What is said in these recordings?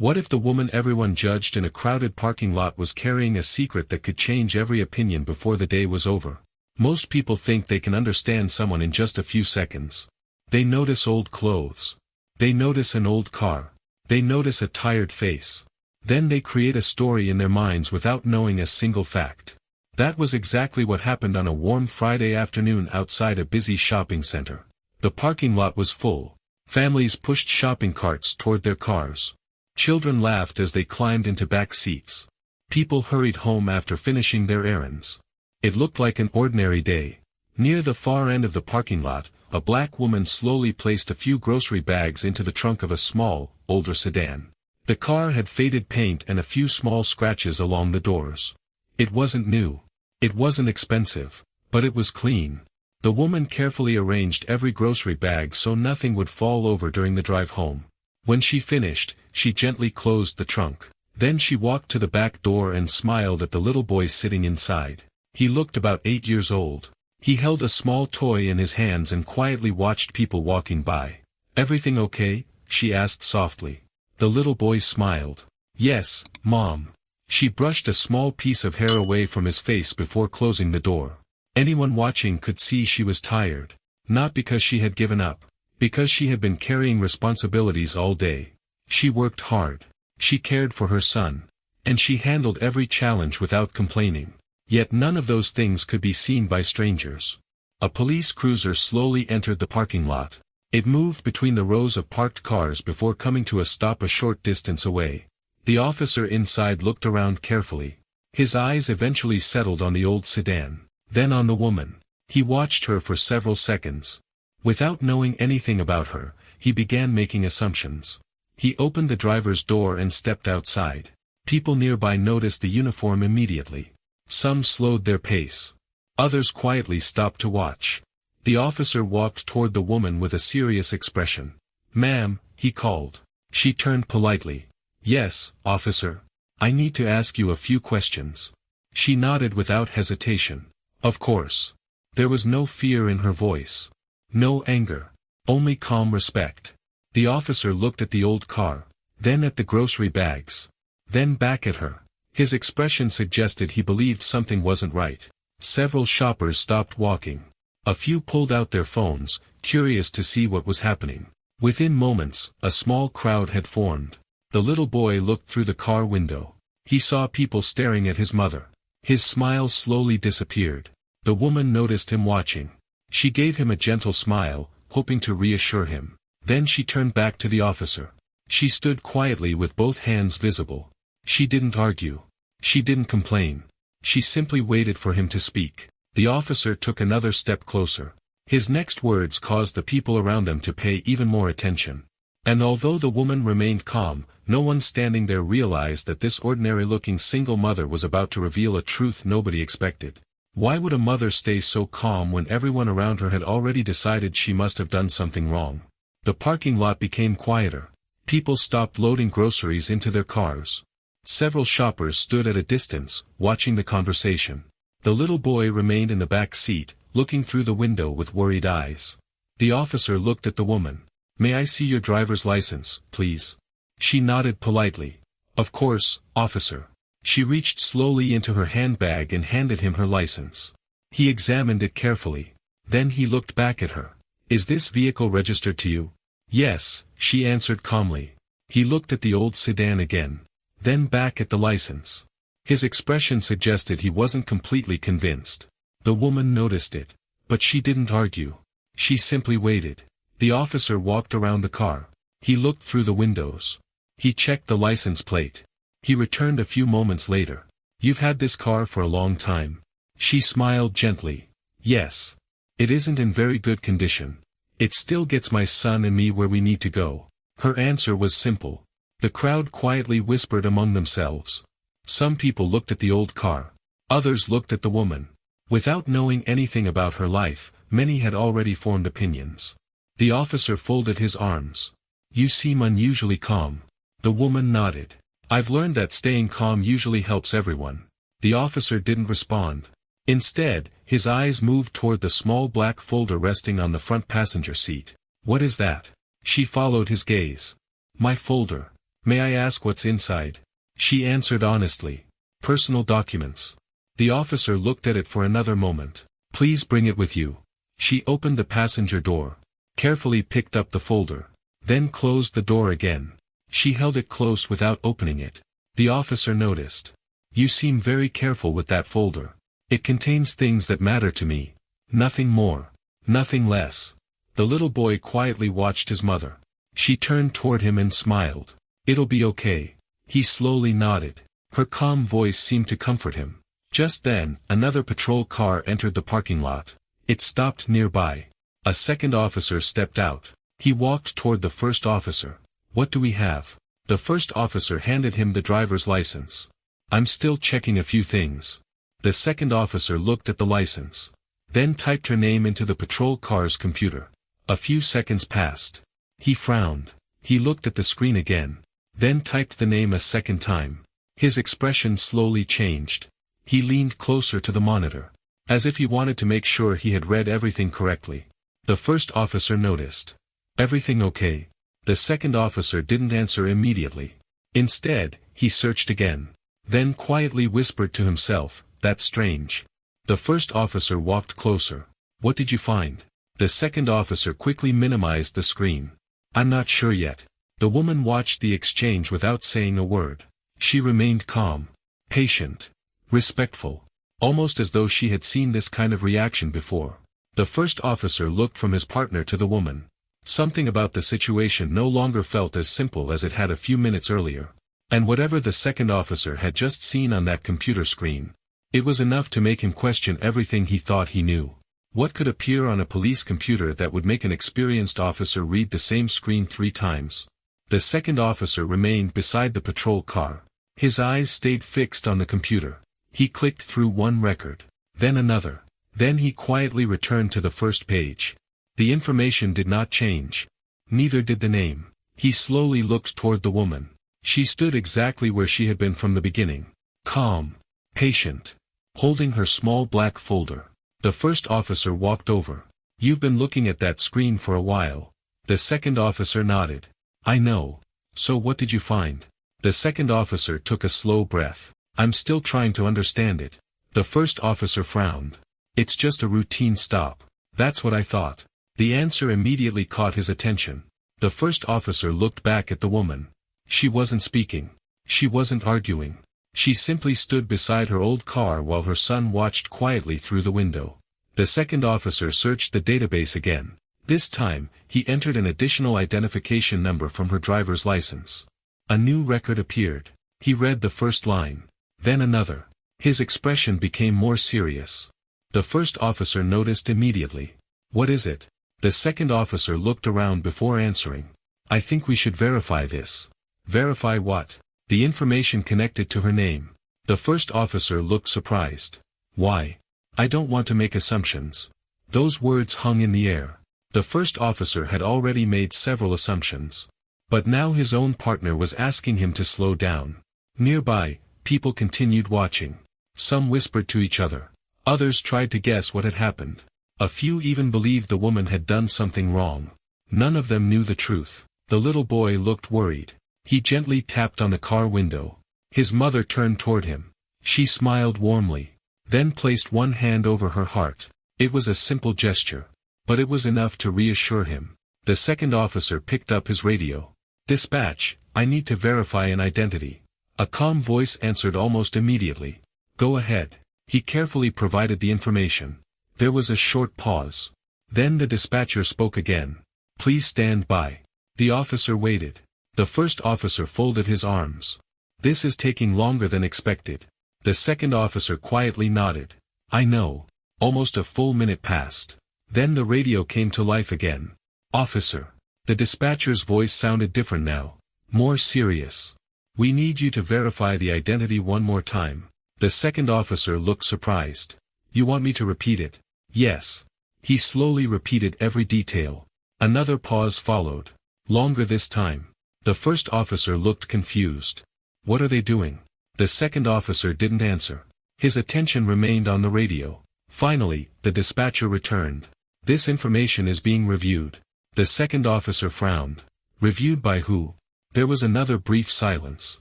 What if the woman everyone judged in a crowded parking lot was carrying a secret that could change every opinion before the day was over? Most people think they can understand someone in just a few seconds. They notice old clothes. They notice an old car. They notice a tired face. Then they create a story in their minds without knowing a single fact. That was exactly what happened on a warm Friday afternoon outside a busy shopping center. The parking lot was full. Families pushed shopping carts toward their cars. Children laughed as they climbed into back seats. People hurried home after finishing their errands. It looked like an ordinary day. Near the far end of the parking lot, a black woman slowly placed a few grocery bags into the trunk of a small, older sedan. The car had faded paint and a few small scratches along the doors. It wasn't new. It wasn't expensive. But it was clean. The woman carefully arranged every grocery bag so nothing would fall over during the drive home. When she finished, she gently closed the trunk. Then she walked to the back door and smiled at the little boy sitting inside. He looked about 8 years old. He held a small toy in his hands and quietly watched people walking by. "Everything okay?" she asked softly. The little boy smiled. "Yes, Mom." She brushed a small piece of hair away from his face before closing the door. Anyone watching could see she was tired. Not because she had given up. Because she had been carrying responsibilities all day. She worked hard. She cared for her son. And she handled every challenge without complaining. Yet none of those things could be seen by strangers. A police cruiser slowly entered the parking lot. It moved between the rows of parked cars before coming to a stop a short distance away. The officer inside looked around carefully. His eyes eventually settled on the old sedan, then on the woman. He watched her for several seconds. Without knowing anything about her, he began making assumptions. He opened the driver's door and stepped outside. People nearby noticed the uniform immediately. Some slowed their pace. Others quietly stopped to watch. The officer walked toward the woman with a serious expression. "Ma'am," he called. She turned politely. "Yes, officer. I need to ask you a few questions." She nodded without hesitation. "Of course." There was no fear in her voice. No anger. Only calm respect. The officer looked at the old car. Then at the grocery bags. Then back at her. His expression suggested he believed something wasn't right. Several shoppers stopped walking. A few pulled out their phones, curious to see what was happening. Within moments, a small crowd had formed. The little boy looked through the car window. He saw people staring at his mother. His smile slowly disappeared. The woman noticed him watching. She gave him a gentle smile, hoping to reassure him. Then she turned back to the officer. She stood quietly with both hands visible. She didn't argue. She didn't complain. She simply waited for him to speak. The officer took another step closer. His next words caused the people around them to pay even more attention. And although the woman remained calm, no one standing there realized that this ordinary-looking single mother was about to reveal a truth nobody expected. Why would a mother stay so calm when everyone around her had already decided she must have done something wrong? The parking lot became quieter. People stopped loading groceries into their cars. Several shoppers stood at a distance, watching the conversation. The little boy remained in the back seat, looking through the window with worried eyes. The officer looked at the woman. "May I see your driver's license, please?" She nodded politely. "Of course, officer." She reached slowly into her handbag and handed him her license. He examined it carefully. Then he looked back at her. "Is this vehicle registered to you?" "Yes," she answered calmly. He looked at the old sedan again. Then back at the license. His expression suggested he wasn't completely convinced. The woman noticed it. But she didn't argue. She simply waited. The officer walked around the car. He looked through the windows. He checked the license plate. He returned a few moments later. "You've had this car for a long time." She smiled gently. "Yes. It isn't in very good condition. It still gets my son and me where we need to go." Her answer was simple. The crowd quietly whispered among themselves. Some people looked at the old car. Others looked at the woman. Without knowing anything about her life, many had already formed opinions. The officer folded his arms. "You seem unusually calm." The woman nodded. "I've learned that staying calm usually helps everyone." The officer didn't respond. Instead, his eyes moved toward the small black folder resting on the front passenger seat. "What is that?" She followed his gaze. "My folder." May I ask what's inside? She answered honestly. Personal documents. The officer looked at it for another moment. Please bring it with you. She opened the passenger door, carefully picked up the folder, then closed the door again. She held it close without opening it. The officer noticed. You seem very careful with that folder. It contains things that matter to me. Nothing more. Nothing less. The little boy quietly watched his mother. She turned toward him and smiled. It'll be okay. He slowly nodded. Her calm voice seemed to comfort him. Just then, another patrol car entered the parking lot. It stopped nearby. A second officer stepped out. He walked toward the first officer. What do we have? The first officer handed him the driver's license. I'm still checking a few things. The second officer looked at the license, then typed her name into the patrol car's computer. A few seconds passed. He frowned. He looked at the screen again, then typed the name a second time. His expression slowly changed. He leaned closer to the monitor, as if he wanted to make sure he had read everything correctly. The first officer noticed. Everything okay? The second officer didn't answer immediately. Instead, he searched again, then quietly whispered to himself, That's strange. The first officer walked closer. What did you find? The second officer quickly minimized the screen. I'm not sure yet. The woman watched the exchange without saying a word. She remained calm, patient, respectful, almost as though she had seen this kind of reaction before. The first officer looked from his partner to the woman. Something about the situation no longer felt as simple as it had a few minutes earlier. And whatever the second officer had just seen on that computer screen, it was enough to make him question everything he thought he knew. What could appear on a police computer that would make an experienced officer read the same screen 3 times? The second officer remained beside the patrol car. His eyes stayed fixed on the computer. He clicked through one record, then another. Then he quietly returned to the first page. The information did not change. Neither did the name. He slowly looked toward the woman. She stood exactly where she had been from the beginning. Calm. Patient. Holding her small black folder. The first officer walked over. You've been looking at that screen for a while. The second officer nodded. I know. So what did you find? The second officer took a slow breath. I'm still trying to understand it. The first officer frowned. It's just a routine stop. That's what I thought. The answer immediately caught his attention. The first officer looked back at the woman. She wasn't speaking. She wasn't arguing. She simply stood beside her old car while her son watched quietly through the window. The second officer searched the database again. This time, he entered an additional identification number from her driver's license. A new record appeared. He read the first line. Then another. His expression became more serious. The first officer noticed immediately. What is it? The second officer looked around before answering. I think we should verify this. Verify what? The information connected to her name. The first officer looked surprised. Why? I don't want to make assumptions. Those words hung in the air. The first officer had already made several assumptions. But now his own partner was asking him to slow down. Nearby, people continued watching. Some whispered to each other. Others tried to guess what had happened. A few even believed the woman had done something wrong. None of them knew the truth. The little boy looked worried. He gently tapped on the car window. His mother turned toward him. She smiled warmly, then placed one hand over her heart. It was a simple gesture, but it was enough to reassure him. The second officer picked up his radio. Dispatch, I need to verify an identity. A calm voice answered almost immediately. Go ahead. He carefully provided the information. There was a short pause. Then the dispatcher spoke again. Please stand by. The officer waited. The first officer folded his arms. This is taking longer than expected. The second officer quietly nodded. I know. Almost a full minute passed. Then the radio came to life again. Officer. The dispatcher's voice sounded different now. More serious. We need you to verify the identity one more time. The second officer looked surprised. You want me to repeat it? Yes. He slowly repeated every detail. Another pause followed. Longer this time. The first officer looked confused. What are they doing? The second officer didn't answer. His attention remained on the radio. Finally, the dispatcher returned. This information is being reviewed. The second officer frowned. Reviewed by who? There was another brief silence.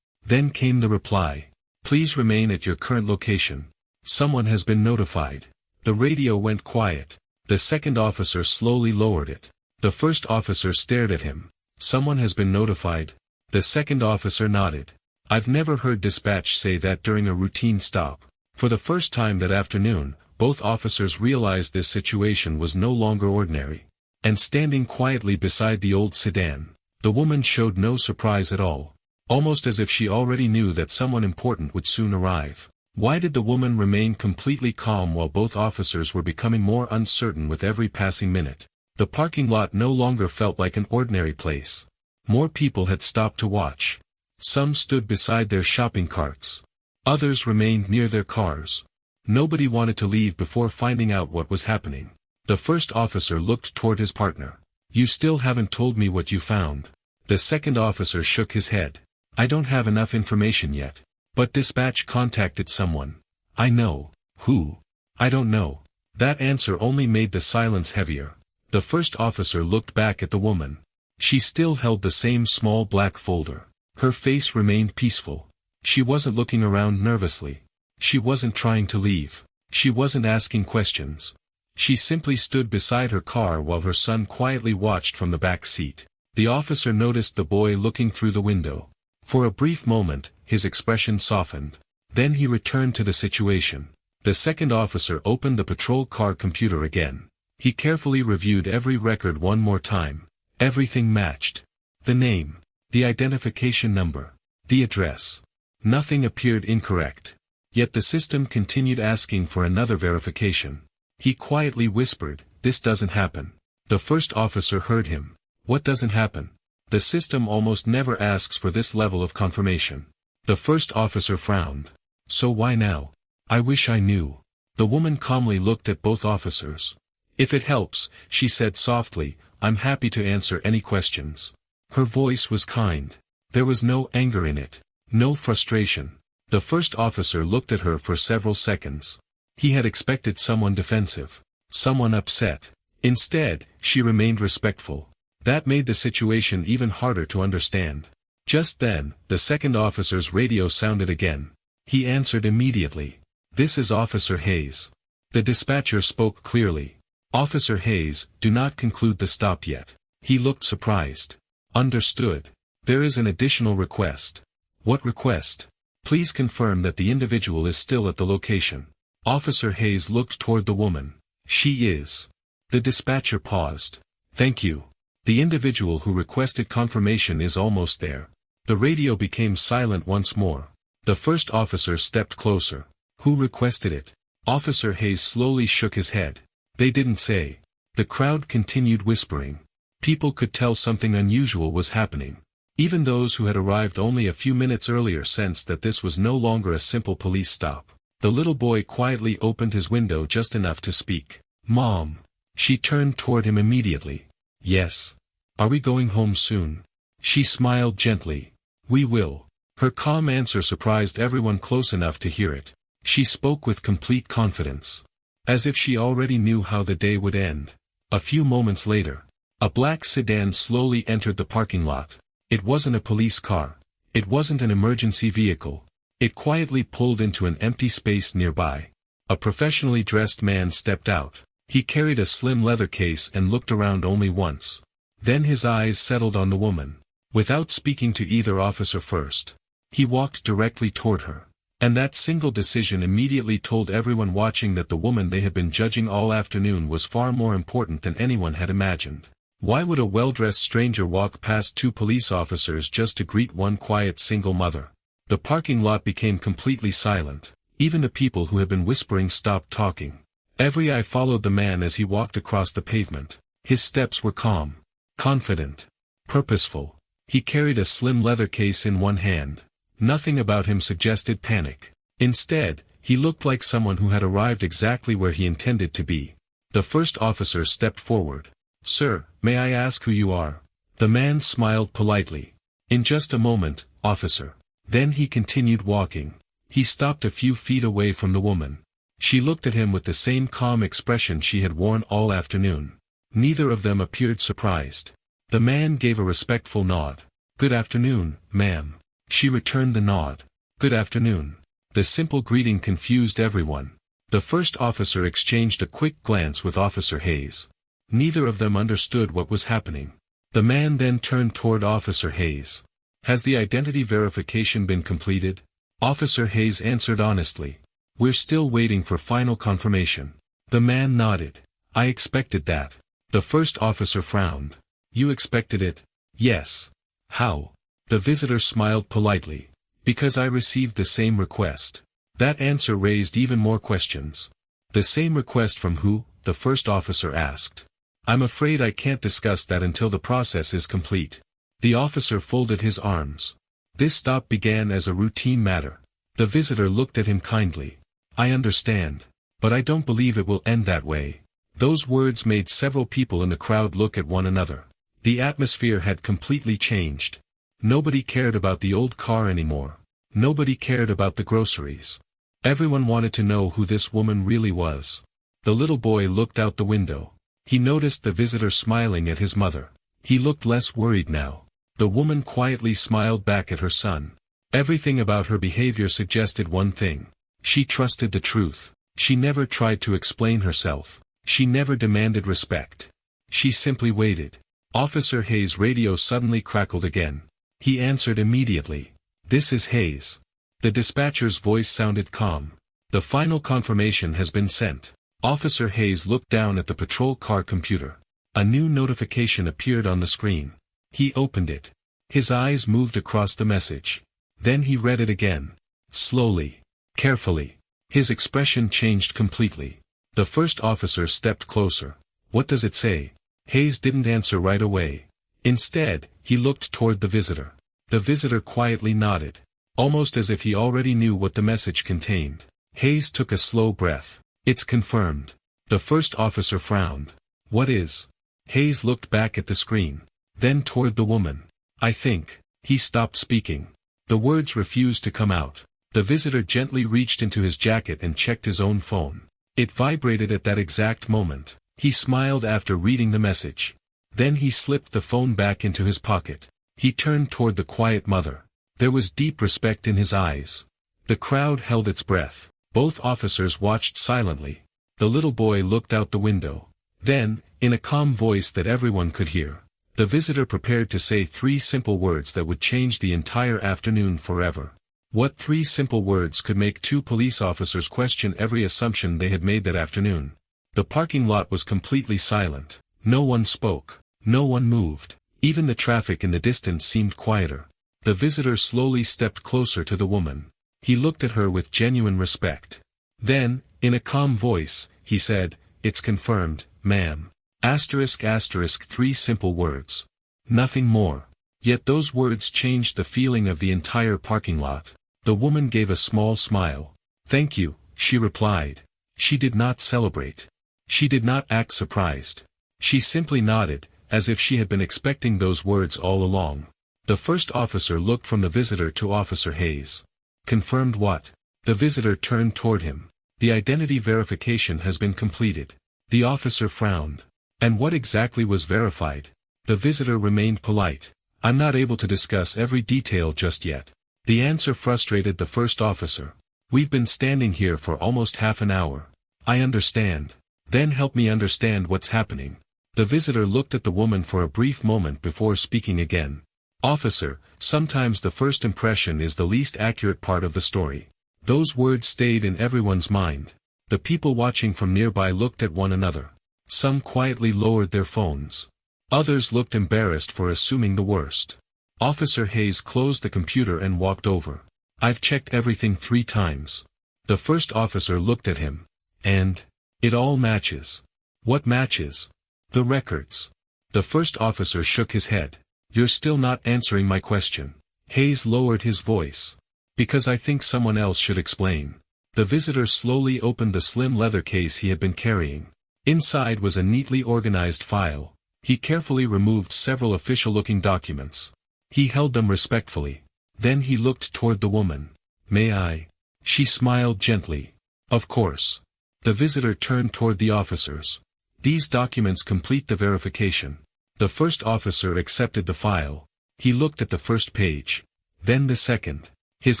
Then came the reply. Please remain at your current location. Someone has been notified. The radio went quiet. The second officer slowly lowered it. The first officer stared at him. Someone has been notified. The second officer nodded. I've never heard dispatch say that during a routine stop. For the first time that afternoon, both officers realized this situation was no longer ordinary. And standing quietly beside the old sedan, the woman showed no surprise at all. Almost as if she already knew that someone important would soon arrive. Why did the woman remain completely calm while both officers were becoming more uncertain with every passing minute? The parking lot no longer felt like an ordinary place. More people had stopped to watch. Some stood beside their shopping carts. Others remained near their cars. Nobody wanted to leave before finding out what was happening. The first officer looked toward his partner. You still haven't told me what you found. The second officer shook his head. I don't have enough information yet. But dispatch contacted someone. I know. Who? I don't know. That answer only made the silence heavier. The first officer looked back at the woman. She still held the same small black folder. Her face remained peaceful. She wasn't looking around nervously. She wasn't trying to leave. She wasn't asking questions. She simply stood beside her car while her son quietly watched from the back seat. The officer noticed the boy looking through the window. For a brief moment, his expression softened. Then he returned to the situation. The second officer opened the patrol car computer again. He carefully reviewed every record one more time. Everything matched. The name. The identification number. The address. Nothing appeared incorrect. Yet the system continued asking for another verification. He quietly whispered, "This doesn't happen." The first officer heard him. What doesn't happen? The system almost never asks for this level of confirmation. The first officer frowned. So why now? I wish I knew. The woman calmly looked at both officers. If it helps, she said softly, I'm happy to answer any questions. Her voice was kind. There was no anger in it. No frustration. The first officer looked at her for several seconds. He had expected someone defensive. Someone upset. Instead, she remained respectful. That made the situation even harder to understand. Just then, the second officer's radio sounded again. He answered immediately. This is Officer Hayes. The dispatcher spoke clearly. Officer Hayes, do not conclude the stop yet. He looked surprised. Understood. There is an additional request. What request? Please confirm that the individual is still at the location. Officer Hayes looked toward the woman. She is. The dispatcher paused. Thank you. The individual who requested confirmation is almost there. The radio became silent once more. The first officer stepped closer. Who requested it? Officer Hayes slowly shook his head. They didn't say. The crowd continued whispering. People could tell something unusual was happening. Even those who had arrived only a few minutes earlier sensed that this was no longer a simple police stop. The little boy quietly opened his window just enough to speak. Mom. She turned toward him immediately. Yes. Are we going home soon? She smiled gently. We will. Her calm answer surprised everyone close enough to hear it. She spoke with complete confidence. As if she already knew how the day would end. A few moments later, a black sedan slowly entered the parking lot. It wasn't a police car. It wasn't an emergency vehicle. It quietly pulled into an empty space nearby. A professionally dressed man stepped out. He carried a slim leather case and looked around only once. Then his eyes settled on the woman. Without speaking to either officer first, he walked directly toward her. And that single decision immediately told everyone watching that the woman they had been judging all afternoon was far more important than anyone had imagined. Why would a well-dressed stranger walk past two police officers just to greet one quiet single mother? The parking lot became completely silent. Even the people who had been whispering stopped talking. Every eye followed the man as he walked across the pavement. His steps were calm, confident, purposeful. He carried a slim leather case in one hand. Nothing about him suggested panic. Instead, he looked like someone who had arrived exactly where he intended to be. The first officer stepped forward. Sir, may I ask who you are? The man smiled politely. In just a moment, officer. Then he continued walking. He stopped a few feet away from the woman. She looked at him with the same calm expression she had worn all afternoon. Neither of them appeared surprised. The man gave a respectful nod. "Good afternoon, ma'am." She returned the nod. "Good afternoon." The simple greeting confused everyone. The first officer exchanged a quick glance with Officer Hayes. Neither of them understood what was happening. The man then turned toward Officer Hayes. "Has the identity verification been completed?" Officer Hayes answered honestly. "We're still waiting for final confirmation." The man nodded. "I expected that." The first officer frowned. "You expected it?" "Yes." "How?" The visitor smiled politely. "Because I received the same request." That answer raised even more questions. "The same request from who?" the first officer asked. "I'm afraid I can't discuss that until the process is complete." The officer folded his arms. This stop began as a routine matter. The visitor looked at him kindly. "I understand. But I don't believe it will end that way." Those words made several people in the crowd look at one another. The atmosphere had completely changed. Nobody cared about the old car anymore. Nobody cared about the groceries. Everyone wanted to know who this woman really was. The little boy looked out the window. He noticed the visitor smiling at his mother. He looked less worried now. The woman quietly smiled back at her son. Everything about her behavior suggested one thing. She trusted the truth. She never tried to explain herself. She never demanded respect. She simply waited. Officer Hayes' radio suddenly crackled again. He answered immediately. "This is Hayes." The dispatcher's voice sounded calm. "The final confirmation has been sent." Officer Hayes looked down at the patrol car computer. A new notification appeared on the screen. He opened it. His eyes moved across the message. Then he read it again. Slowly. Carefully. His expression changed completely. The first officer stepped closer. "What does it say?" Hayes didn't answer right away. Instead, he looked toward the visitor. The visitor quietly nodded. Almost as if he already knew what the message contained. Hayes took a slow breath. "It's confirmed." The first officer frowned. "What is?" Hayes looked back at the screen. Then toward the woman. "I think." He stopped speaking. The words refused to come out. The visitor gently reached into his jacket and checked his own phone. It vibrated at that exact moment. He smiled after reading the message. Then he slipped the phone back into his pocket. He turned toward the quiet mother. There was deep respect in his eyes. The crowd held its breath. Both officers watched silently. The little boy looked out the window. Then, in a calm voice that everyone could hear, the visitor prepared to say 3 simple words that would change the entire afternoon forever. What 3 simple words could make 2 police officers question every assumption they had made that afternoon? The parking lot was completely silent. No one spoke. No one moved. Even the traffic in the distance seemed quieter. The visitor slowly stepped closer to the woman. He looked at her with genuine respect. Then, in a calm voice, he said, "It's confirmed, ma'am." Asterisk asterisk 3 simple words. Nothing more. Yet those words changed the feeling of the entire parking lot. The woman gave a small smile. "Thank you," she replied. She did not celebrate. She did not act surprised. She simply nodded, as if she had been expecting those words all along. The first officer looked from the visitor to Officer Hayes. "Confirmed what?" The visitor turned toward him. "The identity verification has been completed." The officer frowned. "And what exactly was verified?" The visitor remained polite. "I'm not able to discuss every detail just yet." The answer frustrated the first officer. "We've been standing here for almost half an hour." "I understand. Then help me understand what's happening." The visitor looked at the woman for a brief moment before speaking again. "Officer, sometimes the first impression is the least accurate part of the story." Those words stayed in everyone's mind. The people watching from nearby looked at one another. Some quietly lowered their phones. Others looked embarrassed for assuming the worst. Officer Hayes closed the computer and walked over. "I've checked everything 3 times." The first officer looked at him. "And? It all matches." "What matches?" "The records." The first officer shook his head. "You're still not answering my question." Hayes lowered his voice. "Because I think someone else should explain." The visitor slowly opened the slim leather case he had been carrying. Inside was a neatly organized file. He carefully removed several official-looking documents. He held them respectfully. Then he looked toward the woman. "May I?" She smiled gently. "Of course." The visitor turned toward the officers. "These documents complete the verification." The first officer accepted the file. He looked at the first page. Then the second. His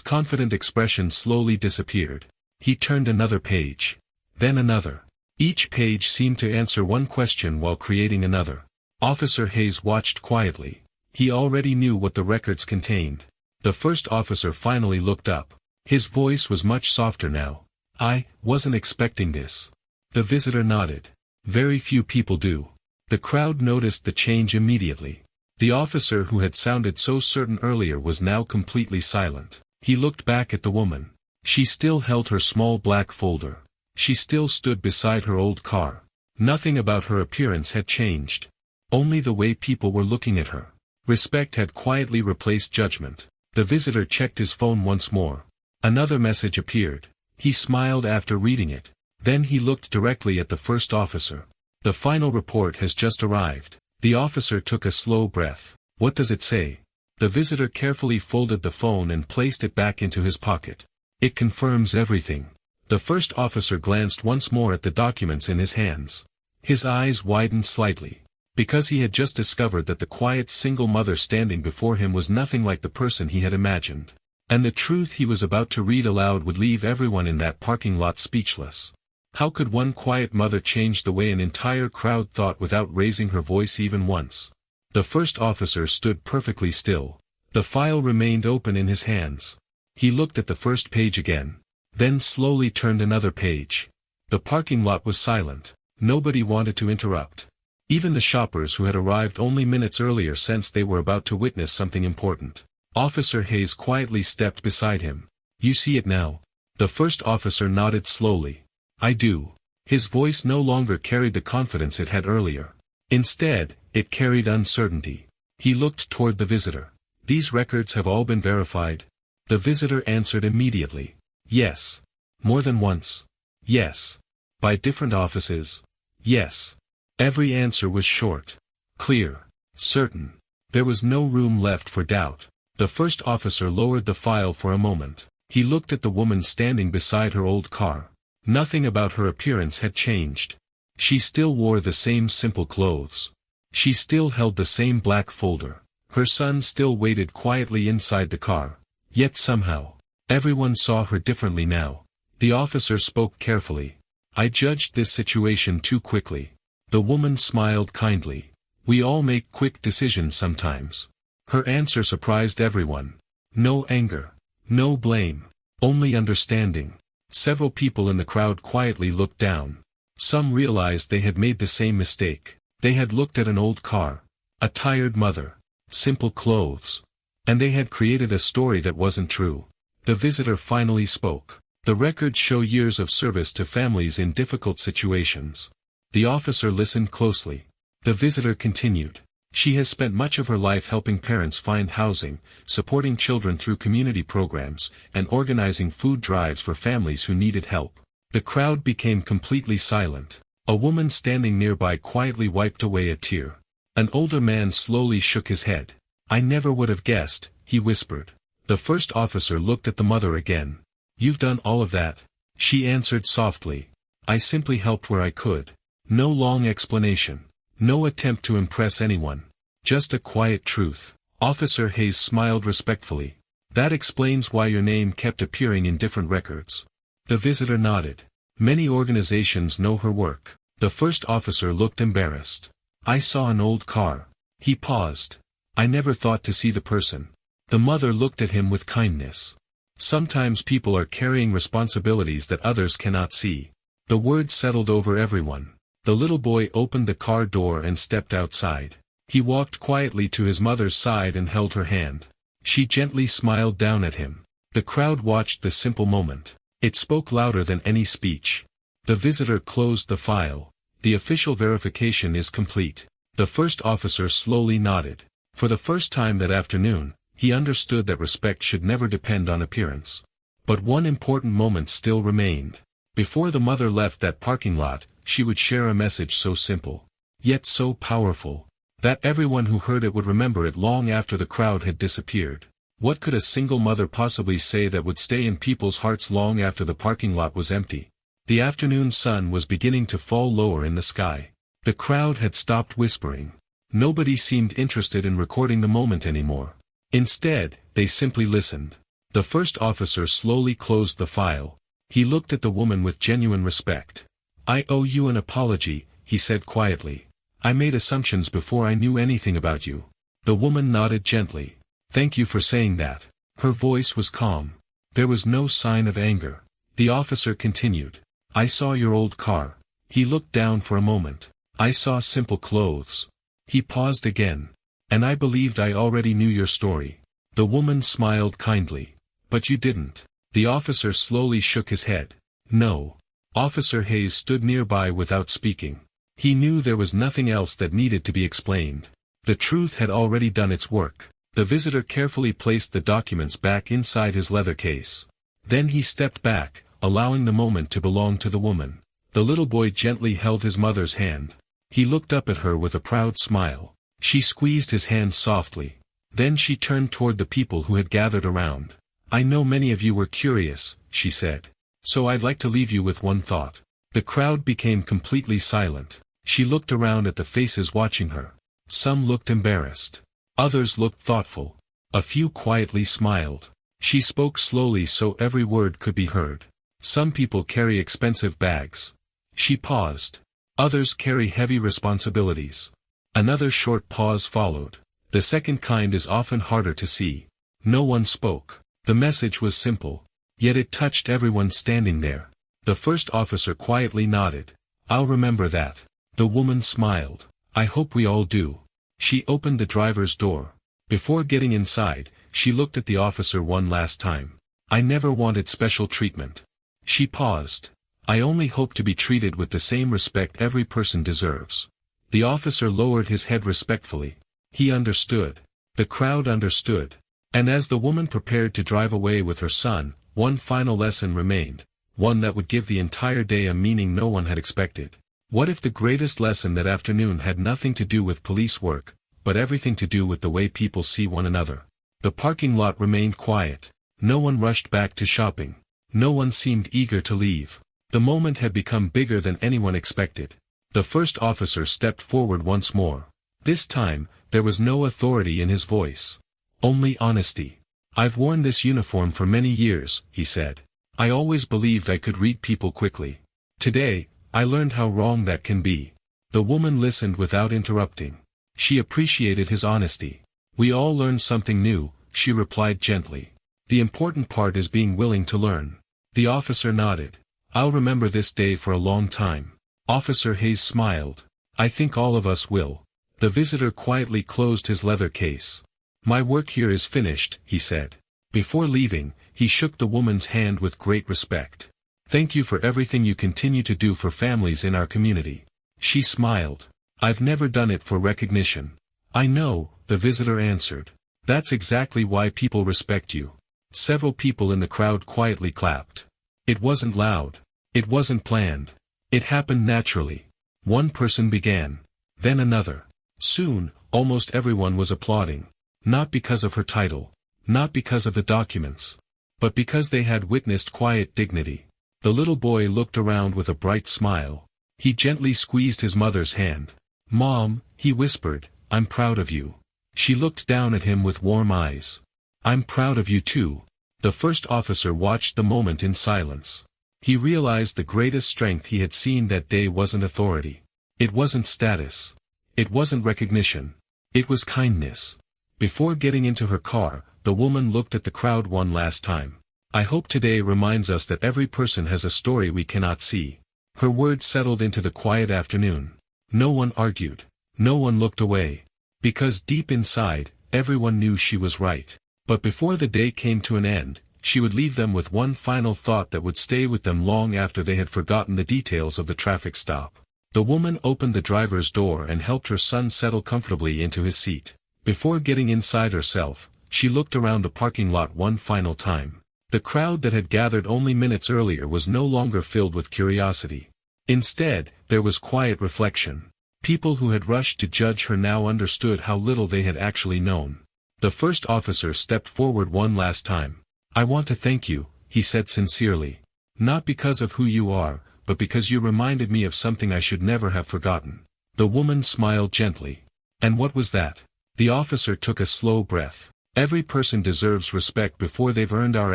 confident expression slowly disappeared. He turned another page. Then another. Each page seemed to answer one question while creating another. Officer Hayes watched quietly. He already knew what the records contained. The first officer finally looked up. His voice was much softer now. "I wasn't expecting this." The visitor nodded. "Very few people do." The crowd noticed the change immediately. The officer who had sounded so certain earlier was now completely silent. He looked back at the woman. She still held her small black folder. She still stood beside her old car. Nothing about her appearance had changed. Only the way people were looking at her. Respect had quietly replaced judgment. The visitor checked his phone once more. Another message appeared. He smiled after reading it. Then he looked directly at the first officer. "The final report has just arrived." The officer took a slow breath. "What does it say?" The visitor carefully folded the phone and placed it back into his pocket. "It confirms everything." The first officer glanced once more at the documents in his hands. His eyes widened slightly. Because he had just discovered that the quiet single mother standing before him was nothing like the person he had imagined. And the truth he was about to read aloud would leave everyone in that parking lot speechless. How could one quiet mother change the way an entire crowd thought without raising her voice even once? The first officer stood perfectly still. The file remained open in his hands. He looked at the first page again. Then slowly turned another page. The parking lot was silent. Nobody wanted to interrupt. Even the shoppers who had arrived only minutes earlier sensed they were about to witness something important. Officer Hayes quietly stepped beside him. "You see it now?" The first officer nodded slowly. "I do." His voice no longer carried the confidence it had earlier. Instead, it carried uncertainty. He looked toward the visitor. "These records have all been verified?" The visitor answered immediately. "Yes." "More than once?" "Yes." "By different offices?" "Yes." Every answer was short, clear, certain. There was no room left for doubt. The first officer lowered the file for a moment. He looked at the woman standing beside her old car. Nothing about her appearance had changed. She still wore the same simple clothes. She still held the same black folder. Her son still waited quietly inside the car. Yet somehow, everyone saw her differently now. The officer spoke carefully. "I judged this situation too quickly." The woman smiled kindly. "We all make quick decisions sometimes." Her answer surprised everyone. No anger. No blame. Only understanding. Several people in the crowd quietly looked down. Some realized they had made the same mistake. They had looked at an old car. A tired mother. Simple clothes. And they had created a story that wasn't true. The visitor finally spoke. "The records show years of service to families in difficult situations." The officer listened closely. The visitor continued. "She has spent much of her life helping parents find housing, supporting children through community programs, and organizing food drives for families who needed help." The crowd became completely silent. A woman standing nearby quietly wiped away a tear. An older man slowly shook his head. "I never would have guessed," he whispered. The first officer looked at the mother again. "You've done all of that?" She answered softly. "I simply helped where I could." No long explanation. No attempt to impress anyone. Just a quiet truth. Officer Hayes smiled respectfully. "That explains why your name kept appearing in different records." The visitor nodded. "Many organizations know her work." The first officer looked embarrassed. "I saw an old car." He paused. "I never thought to see the person." The mother looked at him with kindness. "Sometimes people are carrying responsibilities that others cannot see." The word settled over everyone. The little boy opened the car door and stepped outside. He walked quietly to his mother's side and held her hand. She gently smiled down at him. The crowd watched the simple moment. It spoke louder than any speech. The visitor closed the file. "The official verification is complete." The first officer slowly nodded. For the first time that afternoon, he understood that respect should never depend on appearance. But one important moment still remained. Before the mother left that parking lot, she would share a message so simple, yet so powerful, that everyone who heard it would remember it long after the crowd had disappeared. What could a single mother possibly say that would stay in people's hearts long after the parking lot was empty? The afternoon sun was beginning to fall lower in the sky. The crowd had stopped whispering. Nobody seemed interested in recording the moment anymore. Instead, they simply listened. The first officer slowly closed the file. He looked at the woman with genuine respect. "I owe you an apology," he said quietly. "I made assumptions before I knew anything about you." The woman nodded gently. "Thank you for saying that." Her voice was calm. There was no sign of anger. The officer continued. "I saw your old car." He looked down for a moment. "I saw simple clothes." He paused again. "And I believed I already knew your story." The woman smiled kindly. "But you didn't." The officer slowly shook his head. "No." Officer Hayes stood nearby without speaking. He knew there was nothing else that needed to be explained. The truth had already done its work. The visitor carefully placed the documents back inside his leather case. Then he stepped back, allowing the moment to belong to the woman. The little boy gently held his mother's hand. He looked up at her with a proud smile. She squeezed his hand softly. Then she turned toward the people who had gathered around. "I know many of you were curious," she said. "So I'd like to leave you with one thought." The crowd became completely silent. She looked around at the faces watching her. Some looked embarrassed. Others looked thoughtful. A few quietly smiled. She spoke slowly so every word could be heard. "Some people carry expensive bags." She paused. "Others carry heavy responsibilities." Another short pause followed. "The second kind is often harder to see." No one spoke. The message was simple. Yet it touched everyone standing there. The first officer quietly nodded. "I'll remember that." The woman smiled. "I hope we all do." She opened the driver's door. Before getting inside, she looked at the officer one last time. "I never wanted special treatment." She paused. "I only hope to be treated with the same respect every person deserves." The officer lowered his head respectfully. He understood. The crowd understood. And as the woman prepared to drive away with her son, one final lesson remained, one that would give the entire day a meaning no one had expected. What if the greatest lesson that afternoon had nothing to do with police work, but everything to do with the way people see one another? The parking lot remained quiet. No one rushed back to shopping. No one seemed eager to leave. The moment had become bigger than anyone expected. The first officer stepped forward once more. This time, there was no authority in his voice. Only honesty. "I've worn this uniform for many years," he said. "I always believed I could read people quickly. Today, I learned how wrong that can be." The woman listened without interrupting. She appreciated his honesty. "We all learn something new," she replied gently. "The important part is being willing to learn." The officer nodded. "I'll remember this day for a long time." Officer Hayes smiled. "I think all of us will." The visitor quietly closed his leather case. "My work here is finished," he said. Before leaving, he shook the woman's hand with great respect. "Thank you for everything you continue to do for families in our community." She smiled. "I've never done it for recognition." "I know," the visitor answered. "That's exactly why people respect you." Several people in the crowd quietly clapped. It wasn't loud. It wasn't planned. It happened naturally. One person began. Then another. Soon, almost everyone was applauding. Not because of her title. Not because of the documents. But because they had witnessed quiet dignity. The little boy looked around with a bright smile. He gently squeezed his mother's hand. "Mom," he whispered, "I'm proud of you." She looked down at him with warm eyes. "I'm proud of you too." The first officer watched the moment in silence. He realized the greatest strength he had seen that day wasn't authority. It wasn't status. It wasn't recognition. It was kindness. Before getting into her car, the woman looked at the crowd one last time. "I hope today reminds us that every person has a story we cannot see." Her words settled into the quiet afternoon. No one argued. No one looked away. Because deep inside, everyone knew she was right. But before the day came to an end, she would leave them with one final thought that would stay with them long after they had forgotten the details of the traffic stop. The woman opened the driver's door and helped her son settle comfortably into his seat. Before getting inside herself, she looked around the parking lot one final time. The crowd that had gathered only minutes earlier was no longer filled with curiosity. Instead, there was quiet reflection. People who had rushed to judge her now understood how little they had actually known. The first officer stepped forward one last time. "I want to thank you," he said sincerely. "Not because of who you are, but because you reminded me of something I should never have forgotten." The woman smiled gently. And what was that? The officer took a slow breath. Every person deserves respect before they've earned our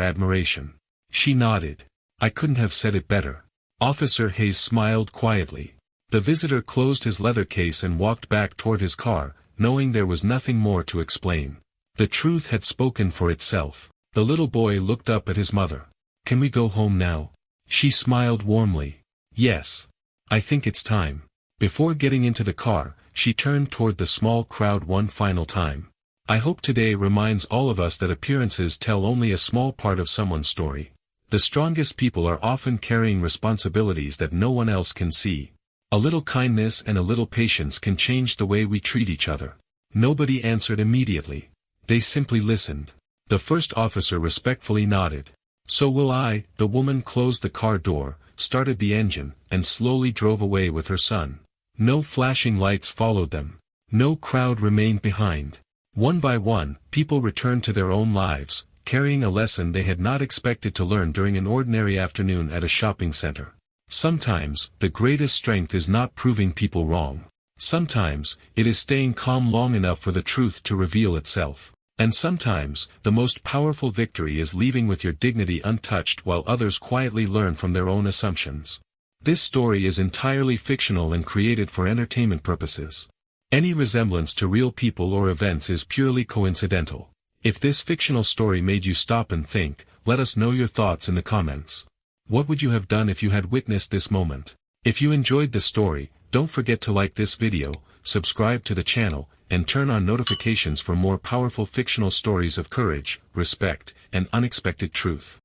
admiration. She nodded. I couldn't have said it better. Officer Hayes smiled quietly. The visitor closed his leather case and walked back toward his car, knowing there was nothing more to explain. The truth had spoken for itself. The little boy looked up at his mother. Can we go home now? She smiled warmly. Yes. I think it's time. Before getting into the car, she turned toward the small crowd one final time. I hope today reminds all of us that appearances tell only a small part of someone's story. The strongest people are often carrying responsibilities that no one else can see. A little kindness and a little patience can change the way we treat each other. Nobody answered immediately. They simply listened. The first officer respectfully nodded. So will I. The woman closed the car door, started the engine, and slowly drove away with her son. No flashing lights followed them. No crowd remained behind. One by one, people returned to their own lives, carrying a lesson they had not expected to learn during an ordinary afternoon at a shopping center. Sometimes, the greatest strength is not proving people wrong. Sometimes, it is staying calm long enough for the truth to reveal itself. And sometimes, the most powerful victory is leaving with your dignity untouched while others quietly learn from their own assumptions. This story is entirely fictional and created for entertainment purposes. Any resemblance to real people or events is purely coincidental. If this fictional story made you stop and think, let us know your thoughts in the comments. What would you have done if you had witnessed this moment? If you enjoyed the story, don't forget to like this video, subscribe to the channel, and turn on notifications for more powerful fictional stories of courage, respect, and unexpected truth.